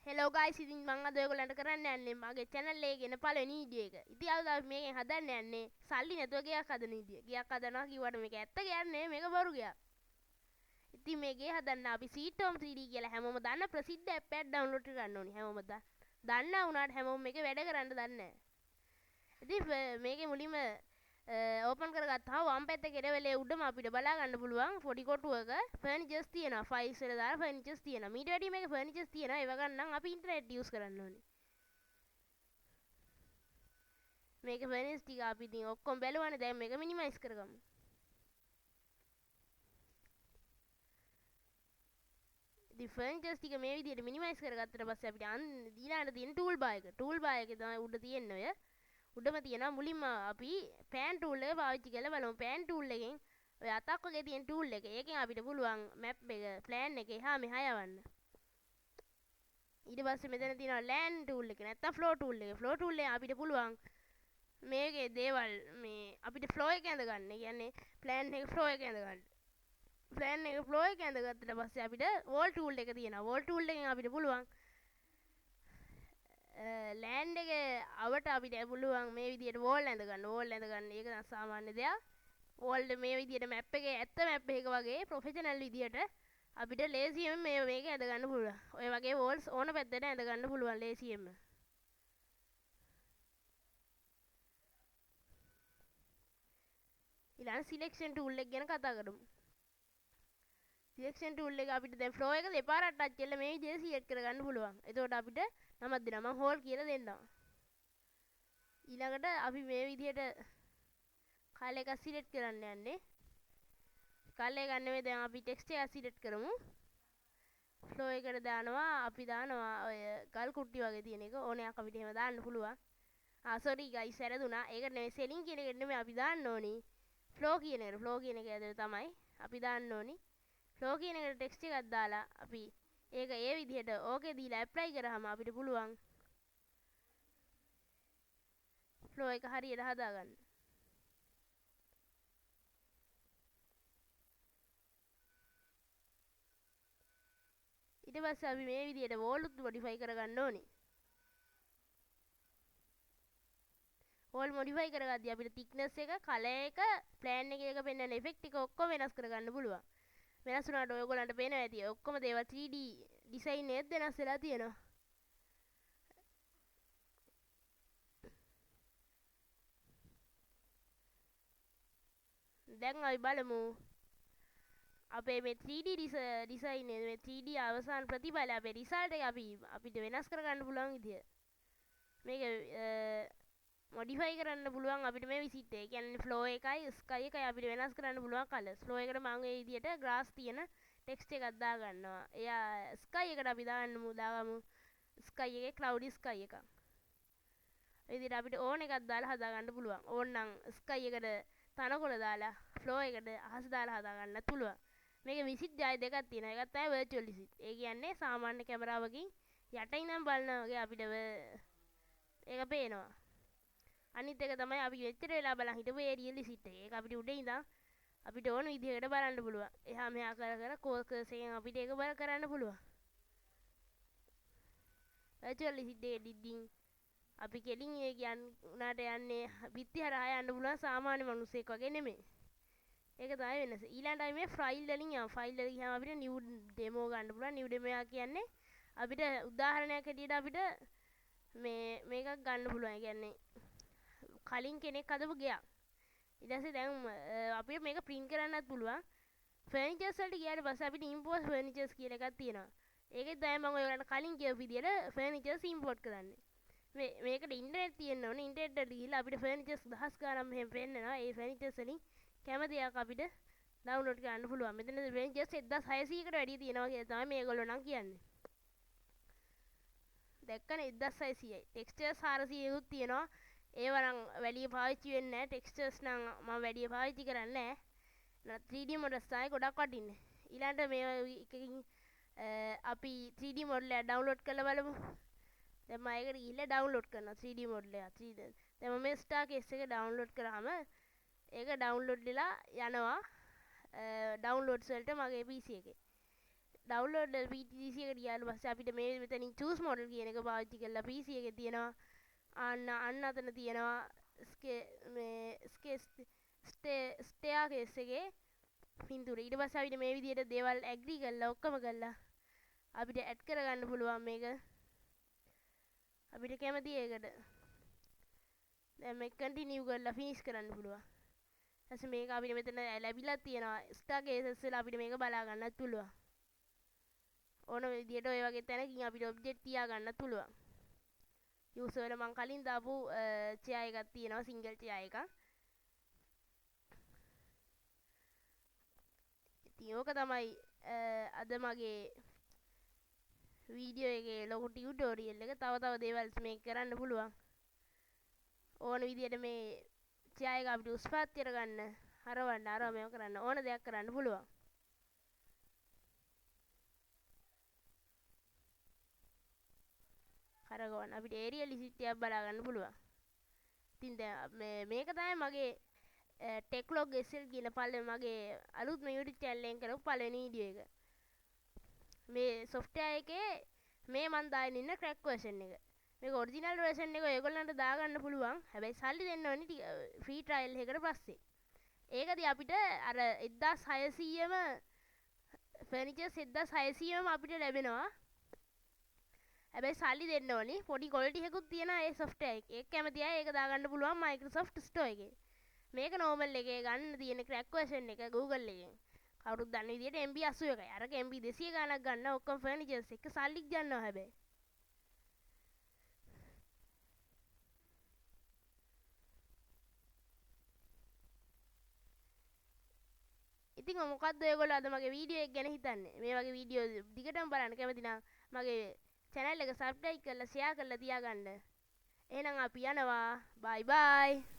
Hello guys, ඉතින් මම අද ඔයගොල්ලන්ට කරන්න යන්නේ මගේ channel එකේ ගෙන පළවෙනි වීඩියෝ එක. ඉතින් අද අපි මේකෙන් හදන්න යන්නේ සල්ලි නැතුව ගයක් හදන විදිය. ගයක් හදනවා කිව්වට මේක ඇත්ත ගයක් නෙමෙයි, මේක බොරු ගයක්. ඉතින් මේ ගේ හදන්න අපි Sweet Home 3D කියලා හැමෝම දන්න ප්‍රසිද්ධ app එකක් download කරගන්න ඕනි. හැමෝම දන්නා වුණාට හැමෝම මේක වැඩ කරන්න දන්නේ නැහැ. ඉතින් මේකේ මුලින්ම ඕපන් කරගත්තාම වම් පැත්තේ කෙරවලේ උඩම අපිට බලා ගන්න පුළුවන් පොඩි කොටුවක ෆර්නිචර්ස් තියෙනවා. ෆයිල්ස් වල දාලා ෆර්නිචර්ස් තියෙනවා. මීට වැඩිය මේක ෆර්නිචර්ස් තියෙනවා. ඒව ගන්න නම් අපි ඉන්ටර්නෙට් යූස් කරන්න ඕනේ. මේක ෆර්නිචර්ස් ටික අපි ඉතින් ඔක්කොම බැලුවානේ. දැන් මේක මිනිමයිස් කරගමු. ඉතින් ෆර්නිචර්ස් ටික මේ විදිහට මිනිමයිස් කරගත්තට පස්සේ අපිට ඊළඟට තියෙන ටූල් බාර් එක. ටූල් බාර් එකේ තමයි උඩ තියෙන්නේ ඔය. උඩම තියෙනවා මුලින්ම අපි පෑන් ටූල් එක පාවිච්චි කරලා බලමු. පෑන් ටූල් එකෙන් ඔය අතක් වගේ තියෙන ටූල් එක. ඒකෙන් අපිට පුළුවන් මැප් එක ප්ලෑන් එක එහා මෙහා යවන්න. ඊට පස්සේ මෙතන තියෙනවා ලෑන්ඩ් ටූල් එක නැත්නම් ෆ්ලෝ ටූල් එක. ෆ්ලෝ ටූල් එකෙන් අපිට පුළුවන් මේකේ දේවල් මේ අපිට ෆ්ලෝ එක ඇඳ ගන්න. ඒ කියන්නේ ප්ලෑන් එක ෆ්ලෝ එක ඇඳ ගන්න. ප්ලෑන් එක ෆ්ලෝ එක ඇඳගත්තට පස්සේ අපිට වෝල් ටූල් එක තියෙනවා. වෝල් ටූල් එකෙන් අපිට පුළුවන් ලෑන්ඩ් එක අවට අපිට පුළුවන් මේ විදිහට වෝල් ඇඳ ගන්න. වෝල් ඇඳ ගන්න ඒක නම් සාමාන්‍ය දෙයක්. වෝල් මේ විදිහට මැප් එකේ ඇත්ත මැප් එක වගේ ප්‍රොෆෙෂනල් විදිහට අපිට ලේසියෙන්ම මේක ඇඳ ගන්න පුළුවන්. ඔය වගේ වෝල්ස් ඕන පැත්තට ඇඳ ගන්න පුළුවන් ලේසියෙන්ම. ඊළඟ සිලෙක්ෂන් ටූල් එක ගැන කතා කරමු. සිලෙක්ෂන් ටූල් එක අපිට දැන් ෆ්ලෝ එක දෙපාරක් ටච් කරලා මේ විදිහට සිලෙක්ට් කරගන්න පුළුවන්. එතකොට අපිට නමක් දෙනවා. මම හෝල් කියලා දෙන්නම්. ඊළඟට අපි මේ විදිහට කලර් එක සිලෙක්ට් කරන්න යන්නේ. කලර් එක නෙමෙයි දැන් අපි ටෙක්ස්ට් එක සිලෙක්ට් කරමු. ෆ්ලෝ එකට දානවා අපි දානවා ඔය ගල් කුට්ටි වගේ තියෙන එක. ඕනෑක් අපිට එහෙම දාන්න පුළුවන්. සෝරි ගයිස් වැරදුනා. ඒක නෙමෙයි සෙලින් කියන එක නෙමෙයි අපි දාන්න ඕනි. ෆ්ලෝ කියන එක. ෆ්ලෝ කියන එක ඇතුළේ තමයි අපි දාන්න ඕනි. ෆ්ලෝ කියන එකට ටෙක්ස්ට් එකක් දාලා අපි ඒක ඒ විදිහට ඕකේ දීලා ඇප්ලයි කරාම අපිට පුළුවන් ෆ්ලෝ එක හරියට හදාගන්න. ඊට පස්සේ අපි මේ විදිහට වෝල් උත් මොඩිෆයි කරගන්න ඕනේ. වෝල් මොඩිෆයි කරගද්දී අපිට thickness එක, කලර් එක, ප්ලෑන් එකේ පෙන්වන ඉෆෙක්ට් ටික ඔක්කොම වෙනස් කරගන්න පුළුවන්. වෙනස් වුණාට ඔයගොල්ලන්ට පේනවා ඇති ඔක්කොම දේවල් 3D ඩිසයින් එකත් වෙනස් වෙලා තියෙනවා. දැන් අපි බලමු අපේ මේ 3D ඩිසයින් මේ 3D අවසාන ප්‍රතිඵල අපේ රිසල්ට් එක අපිට වෙනස් කරගන්න පුළුවන් විදිය. මේක මොඩිෆයි කරන්න පුළුවන් අපිට මේ විසිට් එක. කියන්නේ ෆ්ලෝ එකයි ස්කයි එකයි අපිට වෙනස් කරන්න පුළුවන් කලර්ස්. ෆ්ලෝ එකට මම මේ විදියට ග්‍රාස් තියෙන ටෙක්ස්ට් එකක් දා ගන්නවා. එයා ස්කයි එකට අපි දාගමු ස්කයි එකේ ක්ලවුඩි ස්කයි එකක්. ඒ විදිහට අපිට ඕන එකක් දාලා හදා ගන්න පුළුවන්. ඕනනම් ස්කයි එකට තනකොළ දාලා ෆ්ලෝ එකට අහස දාලා හදා ගන්නත් පුළුවන්. මේකේ විසිට් ජය දෙකක් තියෙනවා. එකක් තමයි වර්චුවල් විසිට්. ඒ කියන්නේ සාමාන්‍ය කැමරාවකින් යට ඉඳන් බලනවා වගේ අපිට ඒක පේනවා. අනිත් එක තමයි අපි මෙච්චර වෙලා බලන් හිටපු ඒරියල් විසිට් එක. ඒක අපිට උඩින් ඉඳන් අපිට ඕන විදිහකට බලන්න පුළුවන්. එහා මෙහා කර කෝකර්ස් එකෙන් අපිට ඒක බල කරන්න පුළුවන්. වර්චුවල් විසිට් එකේ දිද්දින් අපි කෙලින් ඒ උනාට යන්නේ බිත්ති හරහා යන්න පුළුවන් සාමාන්‍ය මිනිස්සෙක් වගේ නෙමෙයි. ඒක තමයි වෙනස. ඊළඟට අපි මේ ෆයිල් වලින් යමු. ෆයිල් වල ගියාම අපිට නිව් ඩෙමෝ ගන්න පුළුවන්. නිව් ඩෙමෝ එක කියන්නේ අපිට උදාහරණයක් හැටියට අපිට මේකක් ගන්න පුළුවන්. ඒ කියන්නේ කලින් කෙනෙක් හදපු ගෙයක්. ඊට පස්සේ දැන් අපිට මේක print කරන්නත් පුළුවන්. ෆර්නිචර්ස් වලට ගියාට පස්සේ අපිට import furnitures කියලා එකක් තියෙනවා. ඒකෙත් තමයි මම ඔයගලන්ට කලින් කියපු විදියට ෆර්නිචර්ස් import කරන්නේ. මේකට ඉන්ටර්නෙට් තියෙන්න ඕනේ. ඉන්ටර්නෙට් එකට ගිහිල්ලා අපිට ෆර්නිචර්ස් 10 ගණන් මෙහෙම පෙන්නනවා. ඒ ෆර්නිචර්ස් වලින් කැමති එකක් අපිට ඩවුන්ලෝඩ් කරන්න පුළුවන්. මෙතන ෆර්නිචර්ස් 1600කට වැඩිය තියෙනවා කියලා තමයි මේගොල්ලෝ නම් කියන්නේ. දැක්කනේ 1600යි. ටෙක්ස්චර්ස් 400කුත් තියෙනවා. ඒව නම් වැඩි පාවිච්චි වෙන්නේ නැහැ. ටෙක්ස්චර්ස් නම් මම වැඩි පාවිච්චි කරන්නේ නැහැ. 3D මොඩල්ස් තමයි ගොඩක් වටින්නේ. ඊළඟට මේ එකකින් අපි 3D මොඩල් එක ඩවුන්ලෝඩ් කරලා බලමු. දැන් මම ඒකට ගිහිල්ලා ඩවුන්ලෝඩ් කරනවා 3D මොඩල් එක. දැන් මම මේ ස්ටාර් කේස් එක ඩවුන්ලෝඩ් කරාම ඒක ඩවුන්ලෝඩ් වෙලා යනවා ඩවුන්ලෝඩ්ස් වලට මගේ PC එකේ. ඩවුන්ලෝඩ් PC එකට ගියාට පස්සේ අපිට මේ මෙතනින් choose model කියන එක පාවිච්චි කරලා PC එකේ තියෙනවා අන්න අතන තියෙනවා staircase එකේ පින්තූර. ඊට පස්සේ අපිට මේ විදිහට දේවල් ඇග්‍රී කරලා ඔක්කොම කරලා අපිට ඇඩ් කරගන්න පුළුවන් මේක අපිට කැමති ඒකට. දැන් මේක කන්ටිනියු කරලා ෆිනිෂ් කරන්න පුළුවන්. ඊට මේක අපිට මෙතන ලැබිලා තියෙනවා ස්ටාර්කේසස් වල අපිට මේක බලා ගන්නත් පුළුවන්. ඕන විදිහට ඔය වගේ තැනකින් අපිට ඔබ්ජෙක්ට් තියා ගන්නත් පුළුවන්. යූසර් වල මම කලින් දාපු chair එකක් තියෙනවා සිංගල් chair එකක්. ඉතින් ඕක තමයි අද මගේ වීඩියෝ එකේ ලොකු ටියුටෝරියල් එක. තව දේවල් මේක කරන්න පුළුවන්. ඕන විදිහට මේ chair එක අපිට උස් පහත් කරගන්න, හරවන්න, අරව මේව කරන්න ඕන දෙයක් කරන්න පුළුවන්. හරගවන්න අපිට ඒරියලිසිටි එකක් බලා ගන්න පුළුවන්. ඉතින් දැන් මේක තමයි මගේ ටෙක්ලොග් SL කියන මගේ අලුත්ම YouTube channel එකෙන් කරපු පළවෙනි වීඩියෝ එක. මේ software එකේ මේ මන් දාගෙන ඉන්න crack version එක. මේක ඔරිජිනල් version එක ඔයගොල්ලන්ට දාගන්න පුළුවන්. හැබැයි සල්ලි දෙන්න ඕනේ free trial එකකට පස්සේ. ඒකදී අපිට අර 1600ම furnitures 1600ම අපිට ලැබෙනවා. හැබැයි සල්ලි දෙන්න ඕනි. පොඩි quality එකකුත් තියෙනවා ඒ software එකේ. ඒක කැමති අය ඒක දාගන්න පුළුවන් Microsoft Store එකේ. මේක normal එකේ ගන්න තියෙන crack version එක Google එකෙන්. කවුරුත් දන්න විදිහට MB 81යි. අරක MB 200 ගණක් ගන්න ඔක්කොම furnitures එක සල්ලි ගන්නවා හැබැයි. ඉතින් මොකක්ද ඔයගොල්ලෝ අද මගේ වීඩියෝ එක ගැන හිතන්නේ? මේ වගේ වීඩියෝ දිගටම බලන්න කැමති නම් මගේ channel එක subscribe කරලා share කරලා තියාගන්න. එහෙනම් අපි යනවා. bye bye.